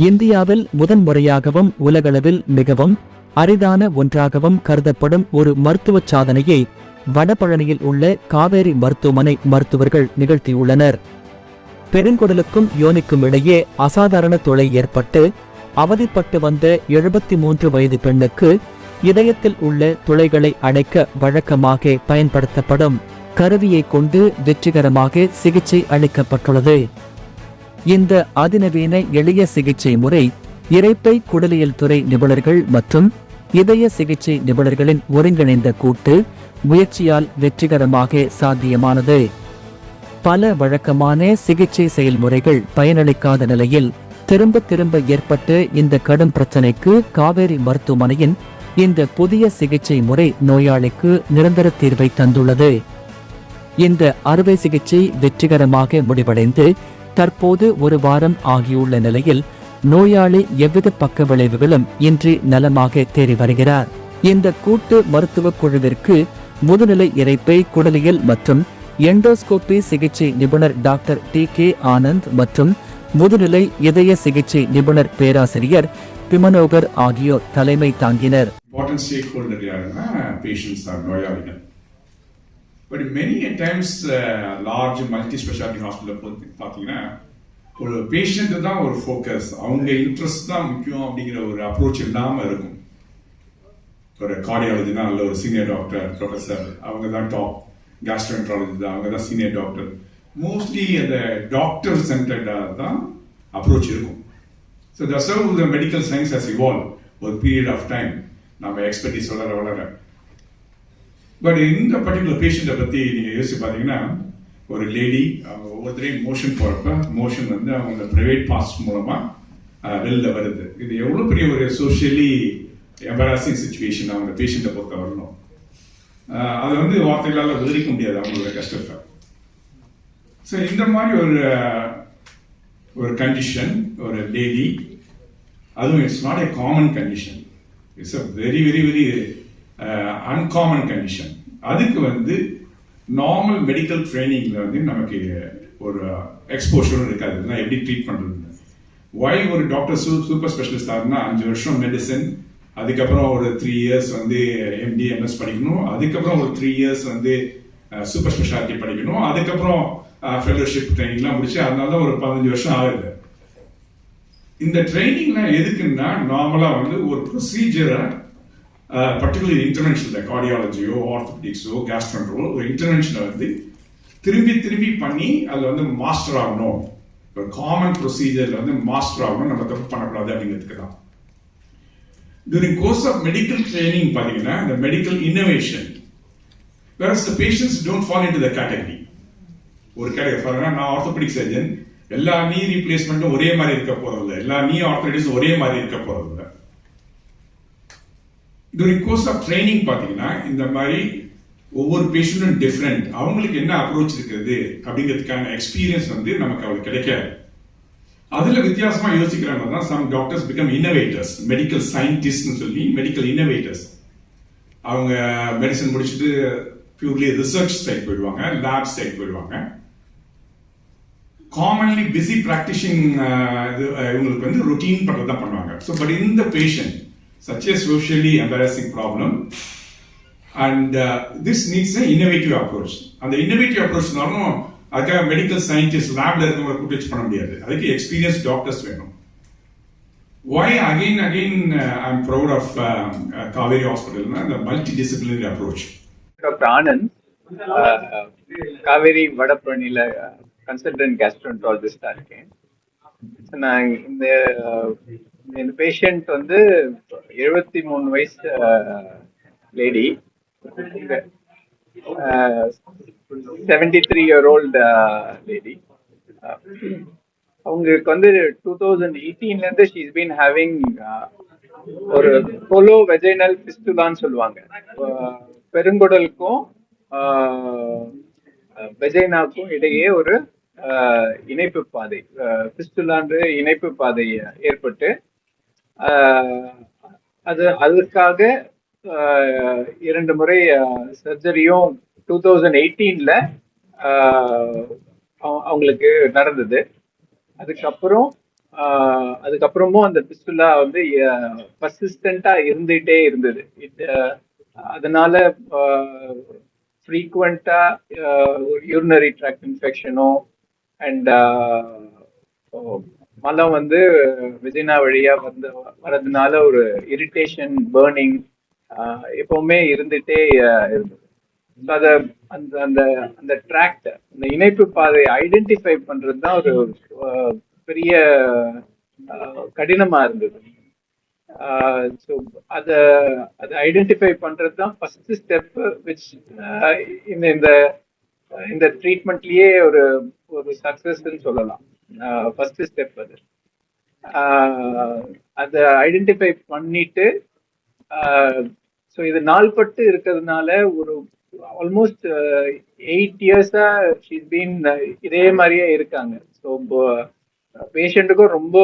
இந்தியாவில் முதன்முறையாகவும் உலகளவில் மிகவும் அரிதான ஒன்றாகவும் கருதப்படும் ஒரு மருத்துவ சாதனையை வடபழனியில் உள்ள காவேரி மருத்துவமனை மருத்துவர்கள் நிகழ்த்தியுள்ளனர். பெருங்குடலுக்கும் யோனிக்கும் இடையே அசாதாரண துளை ஏற்பட்டு அவதிப்பட்டு வந்த 73 வயது பெண்ணுக்கு இதயத்தில் உள்ள துளைகளை அடைக்க வழக்கமாக பயன்படுத்தப்படும் கருவியை கொண்டு வெற்றிகரமாக சிகிச்சை அளிக்கப்பட்டுள்ளது. இந்த அதிநவீன எளிய சிகிச்சை முறை இரைப்பை குடலியல் துறை நிபுணர்கள் மற்றும் இதய சிகிச்சை நிபுணர்களின் ஒருங்கிணைந்த கூட்டு முயற்சியால் வெற்றிகரமாக சாத்தியமானது. பல வழக்கமான சிகிச்சை செயல்முறைகள் பயனளிக்காத நிலையில் திரும்ப திரும்ப ஏற்பட்ட இந்த கடும் பிரச்சனைக்கு காவேரி மருத்துவமனையின் இந்த புதிய சிகிச்சை முறை நோயாளிக்கு நிரந்தர தீர்வை தந்துள்ளது. இந்த அறுவை சிகிச்சை வெற்றிகரமாக முடிவடைந்து தற்போது 1 வாரம் ஆகியுள்ள நிலையில் நோயாளி எவ்வித பக்க விளைவுகளும் இன்றி நலமாக தேறி வருகிறார். இந்த கூட்டு மருத்துவ குழுவிற்கு முதுநிலை இரைப்பை குடலியல் மற்றும் எண்டோஸ்கோபி சிகிச்சை நிபுணர் டாக்டர் TK ஆனந்த் மற்றும் முதுநிலை இதய சிகிச்சை நிபுணர் பேராசிரியர் பிமனோகர் ஆகியோர் தலைமை தாங்கினர். But many times large multi-specialty hospital பார்த்தீங்கன்னா ஒரு பேஷண்ட் தான் ஒரு ஃபோக்கஸ், அவங்க இன்ட்ரெஸ்ட் தான் முக்கியம் அப்படிங்கிற ஒரு அப்ரோச் இல்லாமல் இருக்கும். ஒரு கார்டியாலஜினா அல்ல ஒரு சீனியர் டாக்டர் ப்ரொஃபஸர் அவங்க தான் டாப், கேஸ்ட்ரோஎன்ட்ராலஜி தான் அவங்க தான் சீனியர் டாக்டர். மோஸ்ட்லி அந்த டாக்டர் சென்டர்டாக தான் அப்ரோச் இருக்கும். So that's how the medical science has evolve ஒரு பீரியட் ஆஃப் டைம், நம்ம எக்ஸ்பர்டீஸ் வளர. பட் இந்த பர்டிகுலர் பேஷண்ட்டை பற்றி நீங்கள் யோசிச்சு பார்த்தீங்கன்னா, ஒரு லேடி அவங்க ஒவ்வொருத்தரையும் மோஷன் போகிறப்ப மோஷன் வந்து அவங்க ப்ரைவேட் பார்ட்ஸ் மூலமாக வெளில வருது. இது எவ்வளோ பெரிய ஒரு சோஷியலி எம்பராசிங் சுச்சுவேஷன் அவங்க பேஷண்ட்டை பொறுத்த வரணும். அதை வந்து வார்த்தைகளால் விவரிக்க முடியாது அவங்களோட கஷ்டத்தை. ஸோ இந்த மாதிரி ஒரு கண்டிஷன், ஒரு லேடி, அதுவும் it's not a common condition, it's a very very very uncommon condition. அதுக்கு வந்து நார்மல் மெடிக்கல் ட்ரைனிங்ல வந்து நமக்கு ஒரு எக்ஸ்போஷரும் இருக்காது. எப்படி ட்ரீட் பண்றது, ஒய் ஒரு டாக்டர் சூப்பர் ஸ்பெஷலிஸ்ட் ஆகுதுன்னா 5 வருஷம் மெடிசன், அதுக்கப்புறம் ஒரு 3 இயர்ஸ் வந்து MD MS படிக்கணும், அதுக்கப்புறம் ஒரு 3 இயர்ஸ் வந்து சூப்பர் ஸ்பெஷாலிட்டி படிக்கணும், அதுக்கப்புறம் ஃபெலோஷிப் ட்ரைனிங்லாம் முடிச்சு, அதனால தான் ஒரு 15 வருஷம் ஆகுது. இந்த ட்ரைனிங்லாம் எதுக்குன்னா நார்மலாக வந்து ஒரு ப்ரொசீஜரை பர்டிகுலர் இன்டர்வென்ஷனில் கார்டியாலஜியோ ஆர்த்தோபெடிக்ஸோ கேஸ்ட்ரோஎன்ட்ரோ ஒரு இன்டர்வென்ஷனை வந்து திரும்பி திரும்பி பண்ணி அதில் வந்து மாஸ்டர் ஆகணும், ஒரு காமன் ப்ரொசீஜரில் வந்து மாஸ்டர் ஆகணும், நம்ம தப்பு பண்ணக்கூடாது அப்படிங்கிறதுக்கு தான். During course of medical training பார்த்தீங்கன்னா இந்த medical innovation, whereas the patients don't fall into the category. ஒரு கேட்டகரி, நான் ஆர்த்தோபெடிக் சர்ஜன், எல்லா நீ ரீப்ளேஸ்மெண்ட்டும் ஒரே மாதிரி இருக்க போறதில்லை, எல்லா நீ ஆர்த்தோபெடிக்ஸ் ஒரே மாதிரி இருக்க போறதில்லை. During course of training பார்த்தீங்கன்னா இந்த மாதிரி ஒவ்வொரு பேஷண்ட்டும் டிஃப்ரெண்ட், அவங்களுக்கு என்ன அப்ரோச் இருக்குது அப்படிங்கிறதுக்கான எக்ஸ்பீரியன்ஸ் வந்து நமக்கு அவளுக்கு கிடைக்காது. அதில் வித்தியாசமாக யோசிக்கிறாங்க தான் some doctors become innovators, medical சயின்டிஸ்ட்னு சொல்லி மெடிக்கல் இன்னோவேட்டர்ஸ். அவங்க மெடிசன் முடிச்சுட்டு பியூர்லி ரிசர்ச் சைட் போயிடுவாங்க, லேப் சைட் போயிடுவாங்க. காமன்லி பிஸி ப்ராக்டிஷிங் இவங்களுக்கு வந்து ரொட்டீன் பண்ணுறது தான் பண்ணுவாங்க. ஸோ பட் இந்த patient such a socially embarrassing problem and this needs an innovative approach. And the innovative approach நாலும் அதுக்காக மெடிக்கல் சயின்டிஸ்ட் லேப்ல இருக்கவங்களை கூட்டி வச்சு பண்ண முடியாது, அதுக்கு எக்ஸ்பீரியன்ஸ் டாக்டர்ஸ் வேணும். Why again I'm proud of Kaveri Hospital na the multidisciplinary approach. Dr. Anand, Kaveri வடபழனில கன்சல்டன்ட் கேஸ்ட்ரோஎன்ட்ராலஜிஸ்டா இருக்கேன். நான் இந்த பேஷண்ட் வந்து 73 வயசு லேடி, 73-year-old லேடி. அவங்களுக்கு வந்து 2018ல இருந்து she has been having ஒரு கோலோ வெஜைனல் பிஸ்டுலான்னு சொல்லுவாங்க. பெருங்குடலுக்கும் வெஜைனாக்கும் இடையே ஒரு இணைப்பு பாதை, பிஸ்டுலான்ற இணைப்பு பாதை ஏற்பட்டு அதுக்காக 2 முறை சர்ஜரியும் 2018ல அவங்களுக்கு நடந்தது. அதுக்கப்புறம் அதுக்கப்புறமும் அந்த பிஸ்டுலா வந்து பர்சிஸ்டண்டா இருந்துகிட்டே இருந்தது. அதனால ஃப்ரீக்வெண்டா ஒரு யூரினரி ட்ராக்ட் இன்ஃபெக்ஷனோ அண்ட் மலம் வந்து வெஜினா வழியா வந்து வரதுனால ஒரு இரிட்டேஷன், பர்னிங் எப்பவுமே இருந்துட்டே இருந்தது. அத அந்த அந்த அந்த ட்ராக்ட், அந்த இணைப்பு பாதையை ஐடென்டிஃபை பண்றது தான் ஒரு பெரிய கடினமா இருந்தது. ஸோ அதை அதை ஐடென்டிஃபை பண்றது தான் ஃபர்ஸ்ட் ஸ்டெப், விச் இந்த இந்த இந்த ட்ரீட்மெண்ட்லயே ஒரு ஒரு சக்சஸ்ன்னு சொல்லலாம். ஃபர்ஸ்ட் ஸ்டெப் அது. அதை ஐடென்டிஃபை பண்ணிட்டு, ஸோ இது நாள்பட்டு இருக்கிறதுனால ஒரு ஆல்மோஸ்ட் 8 இயர்ஸா ஷீஸ் பீன் இதே மாதிரியே இருக்காங்க. ஸோ பேஷண்ட்டுக்கும் ரொம்ப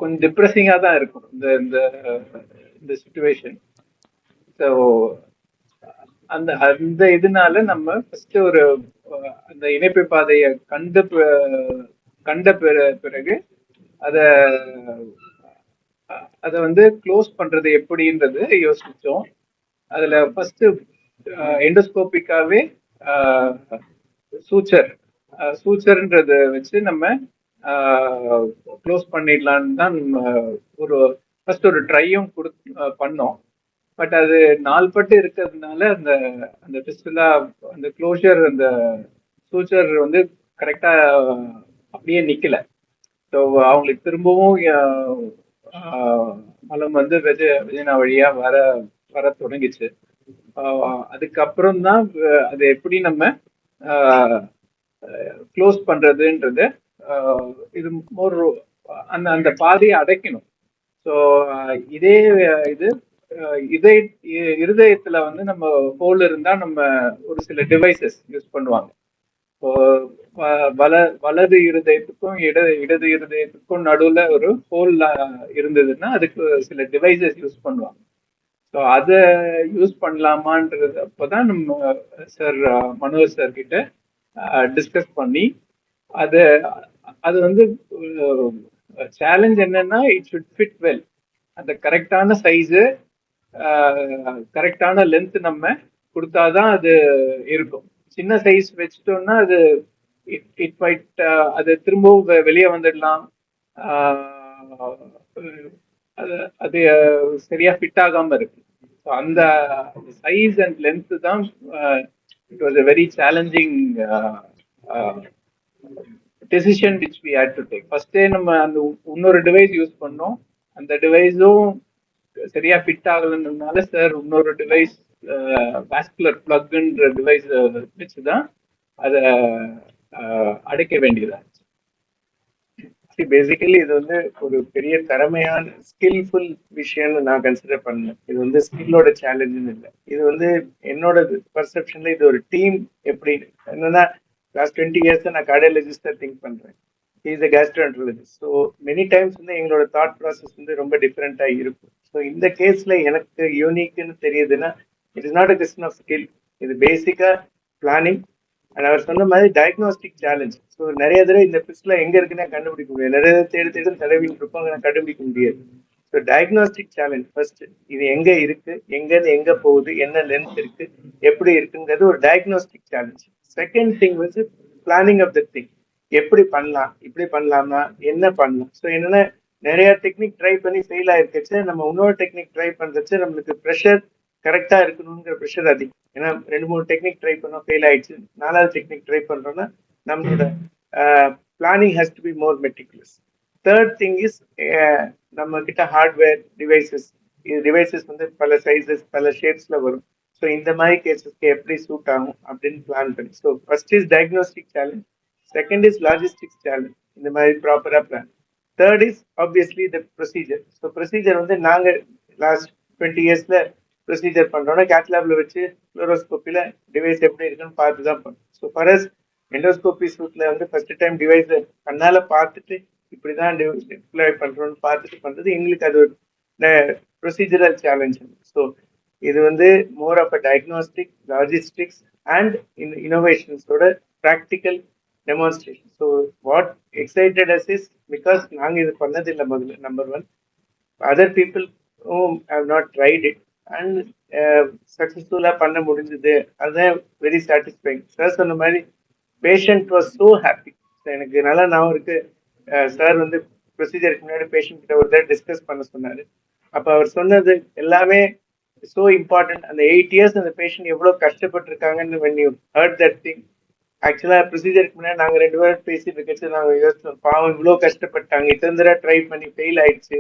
கொஞ்சம் டிப்ரெசிங்கா தான் இருக்கும் இந்த இந்த இந்த சுச்சுவேஷன். ஸோ அந்த அந்த இதனால நம்ம ஃபர்ஸ்ட் ஒரு அந்த இணைப்பு பாதையை கண்ட பிறகு அத அதை வந்து க்ளோஸ் பண்றது எப்படின்றது யோசிச்சோம். அதுல ஃபர்ஸ்ட் எண்டோஸ்கோபிக்காவே சூச்சர்ன்றத வச்சு நம்ம க்ளோஸ் பண்ணிடலான்னு தான் ஒரு ஃபர்ஸ்ட் ஒரு ட்ரையும் பண்ணோம். பட் அது நாள்பட்டு இருக்கிறதுனால அந்த அந்த பிஸ்டுலா, அந்த க்ளோஷர், அந்த சூச்சர் வந்து கரெக்டா அப்படியே நிக்கல. ஸோ அவங்களுக்கு திரும்பவும் மலம் வந்து வெஜினா வழியா வர தொடங்கிச்சு. அதுக்கப்புறம் தான் அதை எப்படி நம்ம க்ளோஸ் பண்றதுன்றது, இது மோர் அந்த அந்த பாதையை அடைக்கணும். ஸோ இதே இது இருதயத்துல வந்து நம்ம ஹோல் இருந்தா நம்ம ஒரு சில டிவைசஸ் யூஸ் பண்ணுவாங்க. வலது இருதயத்துக்கும் இடது இருதயத்துக்கும் நடுவுல ஒரு ஹோல் இருந்ததுன்னா அதுக்கு சில டிவைசஸ் யூஸ் பண்ணுவாங்க. ஸோ அதை யூஸ் பண்ணலாமான்றது அப்போதான் நம்ம சார் மனோஜ் சார் கிட்ட டிஸ்கஸ் பண்ணி அது வந்து சேலஞ்ச் என்னன்னா, இட் ஷுட் ஃபிட் வெல். அந்த கரெக்டான சைஸு, கரெக்டான லென்த் நம்ம கொடுத்தாதான் அது இருக்கும். சின்ன சைஸ் வச்சுட்டோம்னா அது இட் மைட் அது திரும்பவும் வெளியே வந்துடலாம். அது சரியா ஃபிட் ஆகாம இருக்கு. அந்த சைஸ் அண்ட் லென்த் தான் it was a very challenging decision which we had to take. ஃபர்ஸ்டே நம்ம அந்த இன்னொரு டிவைஸ் யூஸ் பண்ணோம். அந்த டிவைஸும் சரியா ஃபிட் ஆகலன்றதுனால சார் இன்னொரு டிவைஸ், வாஸ்குலர் பிளக்ன்ற டிவைஸ் வச்சுதான் அதை அடைக்க வேண்டியதா. பேசிக்கலி இது வந்து ஒரு பெரிய திறமையான ஸ்கில்ஃபுல் விஷயம்னு நான் கன்சிடர் பண்ணேன். இது வந்து ஸ்கில்லோட சேலஞ்சுன்னு இல்லை. இது வந்து என்னோட பர்செப்ஷன்ல இது ஒரு டீம். எப்படி என்னன்னா, லாஸ்ட் 20 இயர்ஸ் நான் கார்டியாலஜிஸ்டா திங்க் பண்றேன். Is a gastroenterologist. So many times வந்து எங்களோட தாட் ப்ராசஸ் வந்து ரொம்ப டிஃப்ரெண்டா இருக்கும். ஸோ இந்த கேஸ்ல எனக்கு யூனிக்னு தெரியுதுன்னா, it is not a question of skill. இது பேசிக்கா பிளானிங் அண்ட் அவர் சொன்ன மாதிரி டயக்னோஸ்டிக் சேலஞ்ச். ஸோ நிறைய தடவை இந்த பிஸ்ட்ல எங்க இருக்குன்னு கண்டுபிடிக்க முடியாது. நிறைய தேடி தடவிட்டு இருப்பாங்க, கண்டுபிடிக்க முடியாது. So diagnostic challenge first. இது எங்க இருக்கு, எங்கன்னு எங்க போகுது, என்ன லென்த் இருக்கு, எப்படி இருக்குங்கிறது ஒரு டயக்னோஸ்டிக் சேலஞ்ச். செகண்ட் திங் வந்து பிளானிங் ஆஃப் த திங். எப்படி பண்ணலாம், இப்படி பண்ணலாமா, என்ன பண்ணலாம். ஸோ என்னன்னா, நிறைய டெக்னிக் ட்ரை பண்ணி ஃபெயில் ஆயிருக்கச்சு, நம்ம இன்னொரு டெக்னிக் ட்ரை பண்றச்சு நம்மளுக்கு ப்ரெஷர் கரெக்டா இருக்கணுங்கிற ப்ரெஷர் அதிகம். ஏன்னா 2-3 டெக்னிக் ட்ரை பண்ணோம், ஃபெயில் ஆயிடுச்சு. 4வது டெக்னிக் ட்ரை பண்றோம்னா நம்மளோட planning has to be more meticulous. Third thing is நம்ம கிட்ட ஹார்ட்வேர் டிவைசஸ். இது டிவைசஸ் வந்து பல சைசஸ், பல ஷேப்ஸ்ல வரும். ஸோ இந்த மாதிரி கேசஸ்க்கு எப்படி சூட் ஆகும் அப்படின்னு பிளான் பண்ணி. So first is diagnostic challenge, second is logistics challenge, இந்த மாதிரி ப்ராப்பரா plan. Third is obviously the procedure. So procedure வந்து நாங்க லாஸ்ட் 20 இயர்ஸ்ல ப்ரொசீஜர் பண்றோம்னா கேட்லாப்ல வச்சு ஃப்ளோரோஸ்கோப்பில டிவைஸ் எப்படி இருக்குன்னு பார்த்து தான் பண்ணும். ஸோ ஃபர்ஸ்ட் எண்டோஸ்கோபி சூட்ல வந்து ஃபர்ஸ்ட் டைம் டிவைஸ் கண்ணால பார்த்துட்டு இப்படிதான் டிப்ளாய் பண்றோம்னு பார்த்துட்டு பண்றது எங்களுக்கு அது ஒரு ப்ரொசீஜரல் சேலஞ்ச். ஸோ இது வந்து more of a diagnostic, logistics and இனோவேஷன்ஸோட practical demonstration. So what excited us is because நாங்க இது பண்ணதில்லை முதல்ல, number one. other people who have not tried it and successfully பண்ண முடிஞ்சது, அதுதான் வெரி சாட்டிஸ்ஃபைங். சார் சொன்ன மாதிரி பேஷண்ட் வாஸ் ஸோ ஹாப்பி. எனக்கு நல்லா ஞாபகம் இருக்கு, சார் வந்து ப்ரொசீஜருக்கு முன்னாடி பேஷண்ட் கிட்ட ஒரு தடவை டிஸ்கஸ் பண்ண சொன்னாரு. அப்ப அவர் சொன்னது எல்லாமே ஸோ இம்பார்ட்டன்ட். அந்த 8 இயர்ஸ் அந்த பேஷண்ட் எவ்வளவு கஷ்டப்பட்டிருக்காங்கன்னு when you heard that thing, ஆக்சுவலா ப்ரொசீஜருக்கு முன்னாடி நாங்க 2 பேரும் பேசிட்டு இருக்கச்சு நாங்க யோசிச்சோம், பாவம் இவ்வளவு கஷ்டப்பட்டாங்க, இத்தனை தடவை ட்ரை பண்ணி ஃபெயில் ஆயிடுச்சு,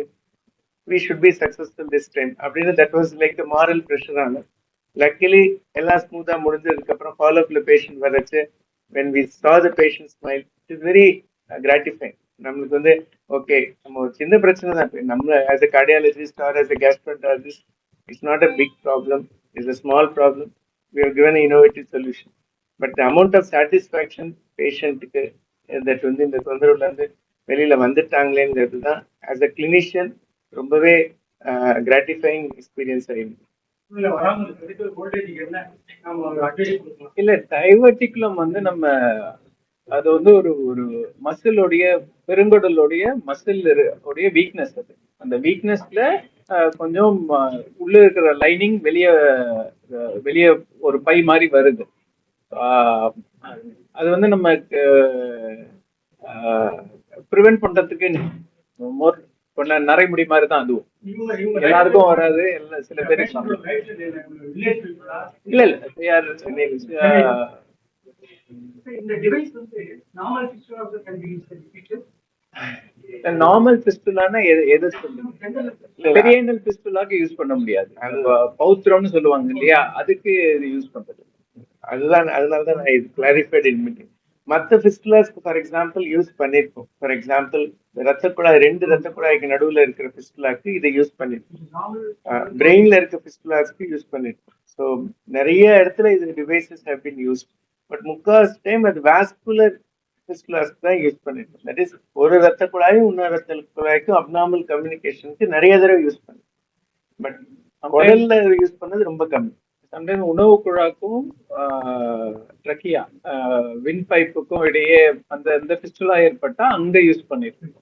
we should be successful this time அப்படின்னு. that was like the moral pressure on us. luckily எல்லாம் ஸ்மூத்தா முடிஞ்சதுக்கு அப்புறம் ஃபாலோ அப்ல பேஷண்ட் வரச்சு, when we saw the patient smile, it is very gratifying. நம்மளுக்கு வந்து ஓகே, நம்ம ஒரு சின்ன பிரச்சனை தான், நம்ம as a cardiologist or as a gastroenterologist, it's not a big problem, it's a small problem, we have given an innovative solution. but the amount of satisfaction பேஷண்ட்டுக்கு that வந்து இந்த தொந்தரவுல இருந்து வெளியில வந்துட்டாங்களேங்கிறது தான் as a clinician ரொம்பவே gratifying experience ஆயிருக்கு. இல்ல, diverticulum வந்து நம்ம அது வந்து ஒரு ஒரு மசிலோடைய பெருங்குடலுடைய மசில் உடைய வீக்னஸ். அது அந்த வீக்னஸ்ல கொஞ்சம் உள்ள இருக்கிற லைனிங் வெளியே வெளியே ஒரு பை மாதிரி வருது. அது வந்து நம்ம ப்ரிவென்ட் பண்றதுக்கு மோர் கொஞ்ச நரைமுடி மாதிரி தான் அதுவும். எல்லாருக்கும் வராது, சில பேருக்கு இல்ல நார்மல் பிஸ்டுலானா எது சொல்லுங்க? பெரியனல் பிஸ்டுலாக்கு யூஸ் பண்ண முடியாது, பௌத்திரம்னு சொல்லுவாங்க இல்லையா, அதுக்கு இது யூஸ் பண்றது. அதுதான், அதனாலதான் நான் இது கிளாரிஃபைட் இன் மீட்டிங். மற்ற பிஸ்டுலாஸ்க்கு ஃபார் எக்ஸாம்பிள் யூஸ் பண்ணிருக்கோம். ஃபார் எக்ஸாம்பிள் ரத்த குழாய், 2 ரத்த குழாய்க்கு நடுவுல இருக்கிற பிஸ்டுலாக்கு இதை யூஸ் பண்ணிருக்கோம். பிரெயின்ல இருக்க பிஸ்டுலாஸ்க்கு யூஸ் பண்ணிருக்கோம். ஸோ நிறைய இடத்துல இது devices have been used. But முக்காவாசி டைம் அது வாஸ்குலர் பிஸ்டுலாஸ்க்கு தான் யூஸ் பண்ணிருக்கோம். தட் இஸ் ஒரு ரத்த குழாயும் இன்னொரு ரத்த குழாய்க்கும் அப்நார்மல் கம்யூனிகேஷனுக்கு நிறைய தடவை யூஸ் பண்ணி, பட் குடல்ல யூஸ் பண்ணது ரொம்ப கம்மி. சம்டைம் உணவு குழாக்கும் ட்ரக்கியா வின் பைப்புக்கும் இடையே அந்த பிஸ்டுலா ஏற்பட்டா அங்க யூஸ் பண்ணிருக்கோம்.